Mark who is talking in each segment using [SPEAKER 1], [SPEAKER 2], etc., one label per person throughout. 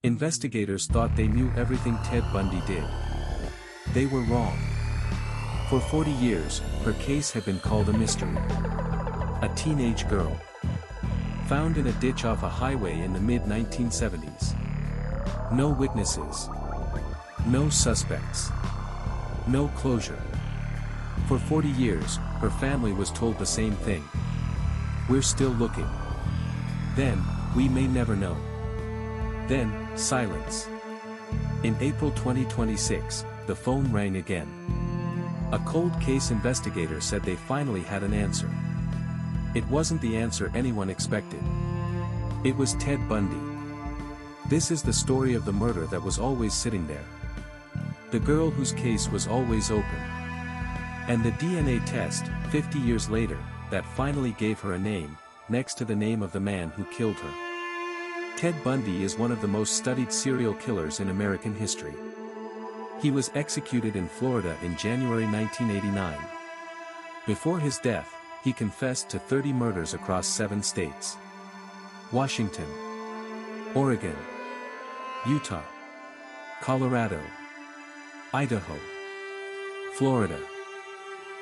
[SPEAKER 1] Investigators thought they knew everything Ted Bundy did. They were wrong. For 40 years, her case had been called a mystery. A teenage girl, found in a ditch off a highway in the mid-1970s. No witnesses. No suspects. No closure. For 40 years, her family was told the same thing. We're still looking. Then, we may never know. Then, silence. In April 2026, the phone rang again. A cold case investigator said they finally had an answer. It wasn't the answer anyone expected. It was Ted Bundy. This is the story of the murder that was always sitting there. The girl whose case was always open. And the DNA test, 50 years later, that finally gave her a name, next to the name of the man who killed her. Ted Bundy is one of the most studied serial killers in American history. He was executed in Florida in January 1989. Before his death, he confessed to 30 murders across 7 states. Washington, Oregon, Utah, Colorado, Idaho, Florida,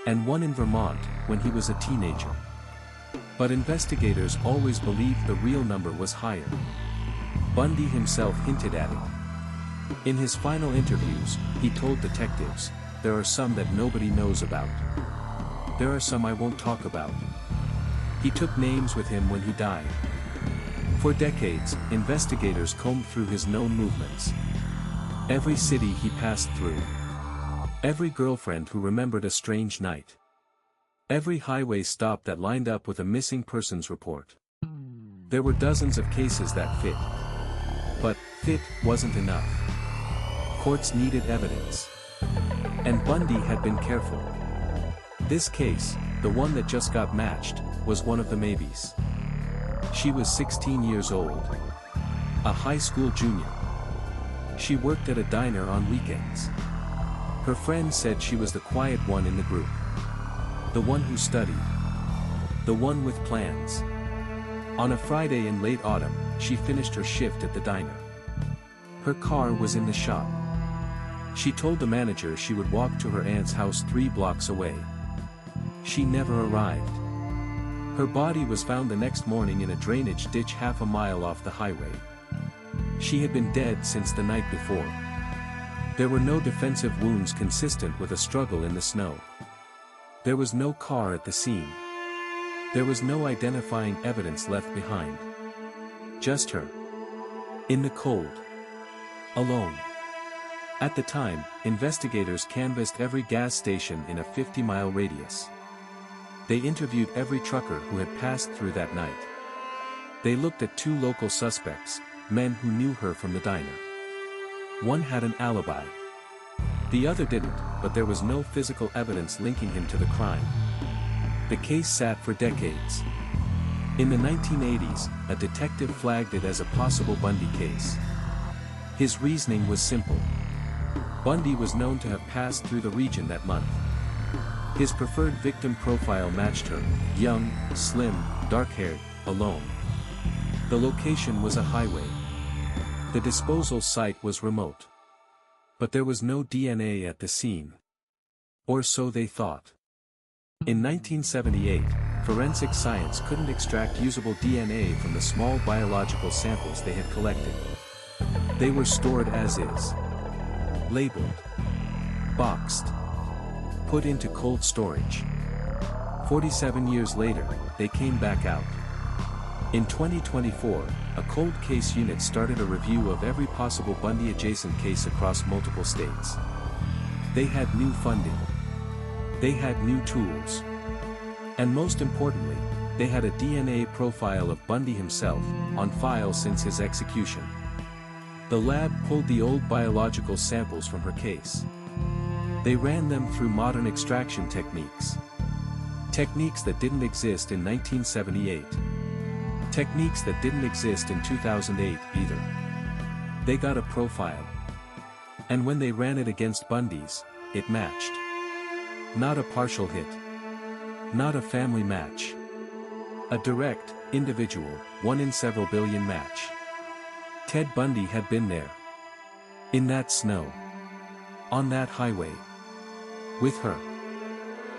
[SPEAKER 1] and one in Vermont when he was a teenager. But investigators always believed the real number was higher. Bundy himself hinted at it. In his final interviews, he told detectives, "There are some that nobody knows about. There are some I won't talk about." He took names with him when he died. For decades, investigators combed through his known movements. Every city he passed through. Every girlfriend who remembered a strange night. Every highway stop that lined up with a missing persons report. There were dozens of cases that fit. But, fit wasn't enough. Courts needed evidence. And Bundy had been careful. This case, the one that just got matched, was one of the maybes. She was 16 years old. A high school junior. She worked at a diner on weekends. Her friends said she was the quiet one in the group. The one who studied. The one with plans. On a Friday in late autumn, she finished her shift at the diner. Her car was in the shop. She told the manager she would walk to her aunt's house 3 blocks away. She never arrived. Her body was found the next morning in a drainage ditch half a mile off the highway. She had been dead since the night before. There were no defensive wounds consistent with a struggle in the snow. There was no car at the scene. There was no identifying evidence left behind. Just her. In the cold. Alone. At the time, investigators canvassed every gas station in a 50-mile radius. They interviewed every trucker who had passed through that night. They looked at 2 local suspects, men who knew her from the diner. One had an alibi. The other didn't, but there was no physical evidence linking him to the crime. The case sat for decades. In the 1980s, a detective flagged it as a possible Bundy case. His reasoning was simple. Bundy was known to have passed through the region that month. His preferred victim profile matched her, young, slim, dark-haired, alone. The location was a highway. The disposal site was remote. But there was no DNA at the scene. Or so they thought. In 1978, forensic science couldn't extract usable DNA from the small biological samples they had collected. They were stored as is. Labeled. Boxed. Put into cold storage. 47 years later, they came back out. In 2024, a cold case unit started a review of every possible Bundy-adjacent case across multiple states. They had new funding. They had new tools. And most importantly, they had a DNA profile of Bundy himself, on file since his execution. The lab pulled the old biological samples from her case. They ran them through modern extraction techniques. Techniques that didn't exist in 1978. Techniques that didn't exist in 2008 either. They got a profile. And when they ran it against Bundy's, it matched. Not a partial hit. Not a family match. A direct, individual, 1 in several billion match. Ted Bundy had been there. In that snow. On that highway. With her.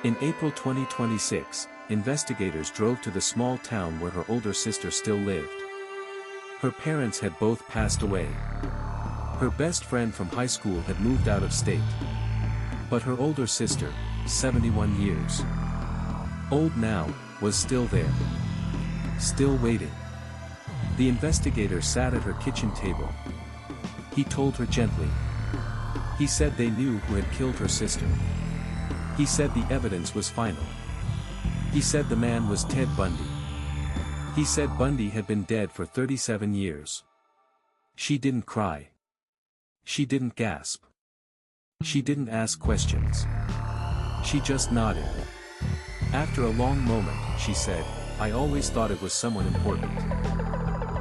[SPEAKER 1] In April 2026, investigators drove to the small town where her older sister still lived. Her parents had both passed away. Her best friend from high school had moved out of state. But her older sister, 71 years old now, was still there. Still waiting. The investigator sat at her kitchen table. He told her gently. He said they knew who had killed her sister. He said the evidence was final. He said the man was Ted Bundy. He said Bundy had been dead for 37 years. She didn't cry. She didn't gasp. She didn't ask questions. She just nodded. After a long moment, she said, "I always thought it was someone important.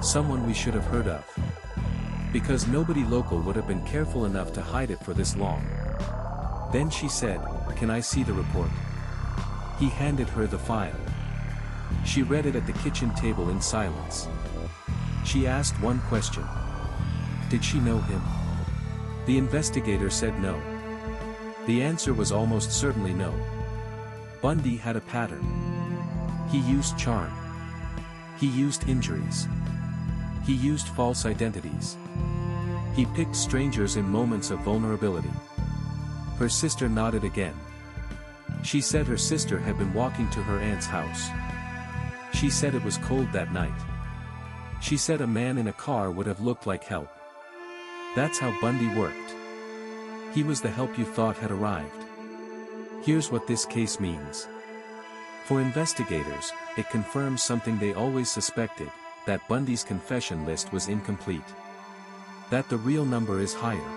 [SPEAKER 1] Someone we should have heard of. Because nobody local would have been careful enough to hide it for this long." Then she said, "Can I see the report?" He handed her the file. She read it at the kitchen table in silence. She asked one question. Did she know him? The investigator said no. The answer was almost certainly no. Bundy had a pattern. He used charm. He used injuries. He used false identities. He picked strangers in moments of vulnerability. Her sister nodded again. She said her sister had been walking to her aunt's house. She said it was cold that night. She said a man in a car would have looked like help. That's how Bundy worked. He was the help you thought had arrived. Here's what this case means. For investigators, it confirms something they always suspected, that Bundy's confession list was incomplete. That the real number is higher.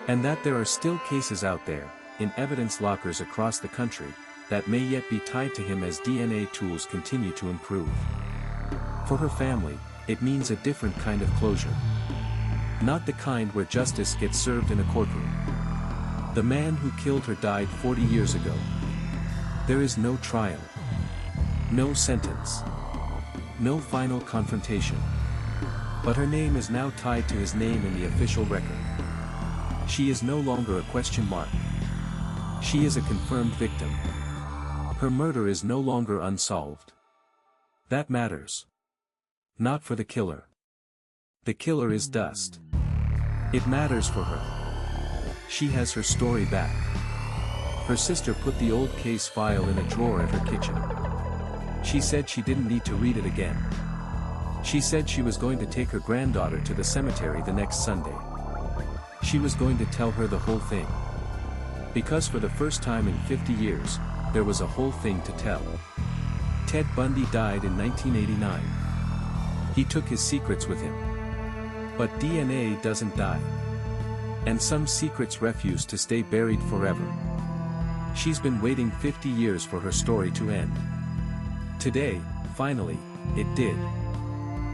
[SPEAKER 1] And that there are still cases out there, in evidence lockers across the country, that may yet be tied to him as DNA tools continue to improve. For her family, it means a different kind of closure. Not the kind where justice gets served in a courtroom. The man who killed her died 40 years ago. There is no trial. No sentence. No final confrontation. But her name is now tied to his name in the official record. She is no longer a question mark. She is a confirmed victim. Her murder is no longer unsolved. That matters. Not for the killer. The killer is dust. It matters for her. She has her story back. Her sister put the old case file in a drawer at her kitchen. She said she didn't need to read it again. She said she was going to take her granddaughter to the cemetery the next Sunday. She was going to tell her the whole thing. Because for the first time in 50 years, there was a whole thing to tell. Ted Bundy died in 1989. He took his secrets with him. But DNA doesn't die. And some secrets refuse to stay buried forever. She's been waiting 50 years for her story to end. Today, finally, it did.